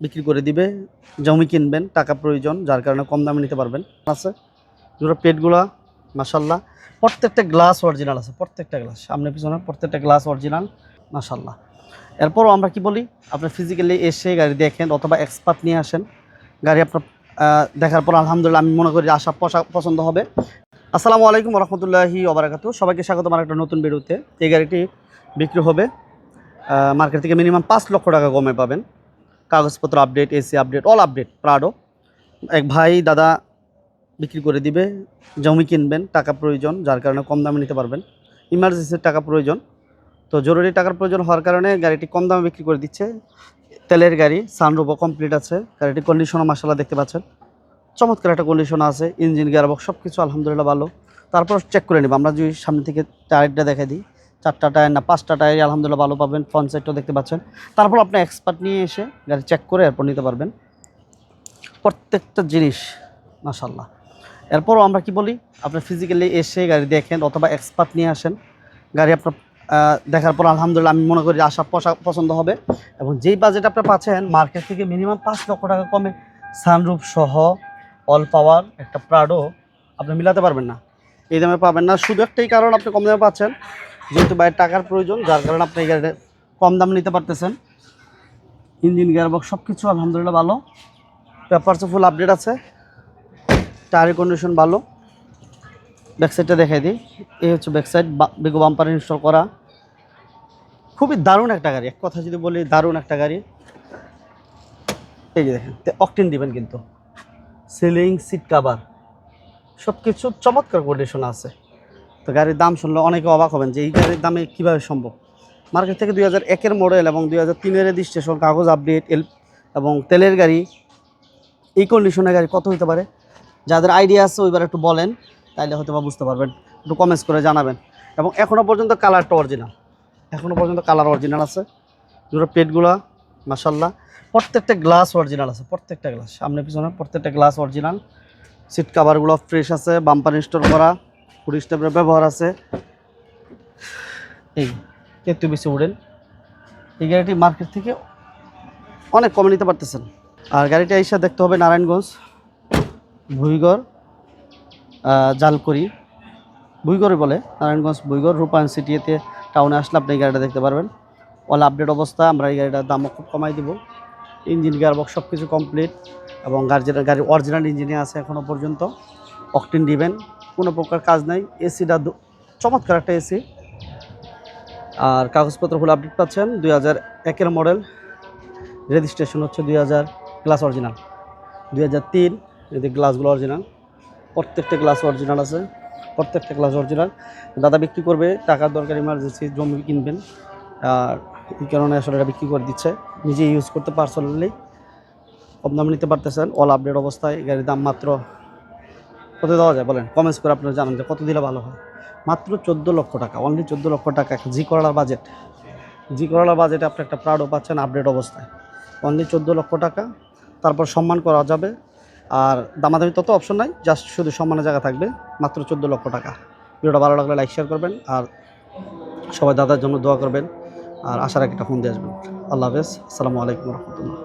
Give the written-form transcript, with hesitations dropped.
বিক্রি করে দিবে। জমি কিনবেন, টাকা প্রয়োজন, যার কারণে কম দামে নিতে পারবেন। আছে দুটো প্লেটগুলা মাশাল্লাহ, প্রত্যেকটা গ্লাস অরিজিনাল আছে, প্রত্যেকটা গ্লাস সামনে পিছনে প্রত্যেকটা গ্লাস অরিজিনাল মাশাল্লাহ। এরপরও আমরা কি বলি, আপনি ফিজিক্যালি এসে গাড়ি দেখেন অথবা এক্সপার্ট নিয়ে আসেন। গাড়ি আপনার দেখার পর আলহামদুলিল্লাহ আমি মনে করি আশা পছন্দ হবে। আসসালামু আলাইকুম রহমতুল্লাহি ওবারাকাতু। সবাইকে স্বাগত আমার একটা নতুন ভিডিওতে। এই গাড়িটি বিক্রি হবে মার্কেট থেকে মিনিমাম 5 লক্ষ টাকা কমে পাবেন। কাগজপত্র update, AC update, all update. Prado এক ভাই দাদা বিক্রি করে দিবে। জমি কিনবেন, টাকা প্রয়োজন, যার কারণে কম দামে নিতে পারবেন। ইমার্জেন্সির টাকা প্রয়োজন, তো জরুরি টাকার প্রয়োজন হওয়ার কারণে গাড়িটি কম দামে বিক্রি করে দিচ্ছে। তেলের গাড়ি, সানরুফও কমপ্লিট আছে। গাড়িটির কন্ডিশনও মাশাআল্লাহ দেখতে পাচ্ছেন, চমৎকার একটা কন্ডিশন আছে। ইঞ্জিন, গিয়ারবক্স সব কিছু আলহামদুলিল্লাহ ভালো। তারপর চেক করে নেব আমরা, যদি সামনে থেকে টায়ারটা দেখে দিই, 4টা টায়ার না 5টা টায়ারই আলহামদুলিল্লাহ ভালো পাবেন। ফ্রন্ট সাইডটাও দেখতে পাচ্ছেন। তারপর আপনি এক্সপার্ট নিয়ে এসে গাড়ি চেক করে এরপর নিতে পারবেন প্রত্যেকটা জিনিস মাশাআল্লাহ। এরপরও আমরা কি বলি, আপনি ফিজিক্যালি এসে গাড়ি দেখেন অথবা এক্সপার্ট নিয়ে আসেন। গাড়ি আপনার দেখার পর আলহামদুলিল্লাহ আমি মনে করি আশা পছন্দ হবে। এবং যেই বাজেট আপনার পাচ্ছেন মার্কেট থেকে মিনিমাম 5 লক্ষ টাকা কমে সানরুফ সহ অল পাওয়ার একটা প্রাডো আপনি মিলাতে পারবেন না, এই দামে পাবেন না। শুধু একটাই কারণ, আপনি কম দামে পাচ্ছেন, যেহেতু বাইরের টাকার প্রয়োজন, যার কারণে আপনি এই গাড়িটা কম দামে নিতে পারতেছেন। ইঞ্জিন, গিয়ারবক্স সব কিছু আলহামদুলিল্লাহ ভালো। পেপারসও ফুল আপডেট আছে। টায়ারের কন্ডিশন ভালো। ব্যাকসাইডটা দেখাই দিই, এই হচ্ছে ব্যাকসাইড, বেগো বাম্পার ইনস্টল করা। খুবই দারুণ একটা গাড়ি, এক কথা যদি বলি দারুণ একটা গাড়ি। এই যে দেখেন, অকটেন দিবেন কিন্তু, সিলিং, সিট কাভার সব কিছু চমৎকার কন্ডিশন আছে। তো গাড়ির দাম শুনলে অনেকে অবাক হবেন যে এই গাড়ির দামে কীভাবে সম্ভব। মার্কেট থেকে 2001-এর মডেল এবং 2003-এর রেজিস্ট্রেশন, কাগজ আপডেট, এবং তেলের গাড়ি, এই কন্ডিশনের গাড়ি কত হতে পারে? যাদের আইডিয়া আছে ওইবার একটু বলেন, তাইলে হয়তো বা বুঝতে পারবেন। একটু কমেন্টস করে জানাবেন। এবং এখনও পর্যন্ত কালারটা অরিজিনাল, এখনও পর্যন্ত কালার অরিজিনাল আছে। দুটো প্লেটগুলো মাশাল্লাহ, প্রত্যেকটা গ্লাস অরিজিনাল আছে, প্রত্যেকটা গ্লাস সামনে পিছনে প্রত্যেকটা গ্লাস অরিজিনাল। সিট কাভারগুলো ফ্রেশ আছে, বাম্পার ইনস্টল করা, ফুড স্টেপের ব্যবহার আছে। এই একটু বেশি উড়েন, এই গাড়িটি মার্কেট থেকে অনেক কমে নিতে পারতেছেন। আর গাড়িটা এসে দেখতে হবে নারায়ণগঞ্জ, ভুইগড়, জালকুড়ি, ভুইগড়ই বলে, নারায়ণগঞ্জ ভুইগড় রূপায়ণ সিটিতে টাউনে আসলে আপনি এই গাড়িটা দেখতে পারবেন। অল আপডেট অবস্থা। আমরা এই গাড়িটার দামও খুব কমাই দিব। ইঞ্জিন, গিয়ারবক্স সব কিছু কমপ্লিট এবং গাড়ির অরিজিনাল ইঞ্জিনে আছে এখনও পর্যন্ত। অকটেন দিবেন, কোনো প্রকার কাজ নাই। এসিটা চমৎকার একটা এসি। আর কাগজপত্র ফুল আপডেট পাচ্ছেন। 2001-এর মডেল, রেজিস্ট্রেশন হচ্ছে 2000, গ্লাস অরিজিনাল 2003। এদের গ্লাসগুলো অরিজিনাল, প্রত্যেকটা গ্লাস অরিজিনাল আছে, প্রত্যেকটা গ্লাস অরিজিনাল। দাদা বিক্রি করবে, টাকার দরকার, ইমার্জেন্সি, জমি কিনবেন, আর এই কারণে আসলে এটা বিক্রি করে দিচ্ছে। নিজে ইউজ করতে পার্সোনালি কম দামে নিতে পারতেছেন। অল আপডেট অবস্থায় গাড়ির দাম মাত্র কত দেওয়া যায় বলেন? কমেন্টস করে আপনারা জানান যে কত দিলে ভালো হয়। মাত্র 14 লক্ষ টাকা, অনলি 14 লক্ষ টাকা। জি করলার বাজেট, জি করলার বাজেটে আপনি একটা প্রাডো পাচ্ছেন আপডেট অবস্থায়, অনলি 14 লক্ষ টাকা। তারপর সম্মান করা যাবে, আর দামাদামি তত অপশন নাই, জাস্ট শুধু সম্মানের জায়গা থাকবে। মাত্র 14 লক্ষ টাকা। ভিডিওটা ভালো লাগলে লাইক শেয়ার করবেন, আর সবাই দাদার জন্য দোয়া করবেন। আর আশা রাখি একটা ফোন দিয়ে আসবেন। আল্লাহ হাফেজ, আসসালামু আলাইকুম রহমতুল্লাহ।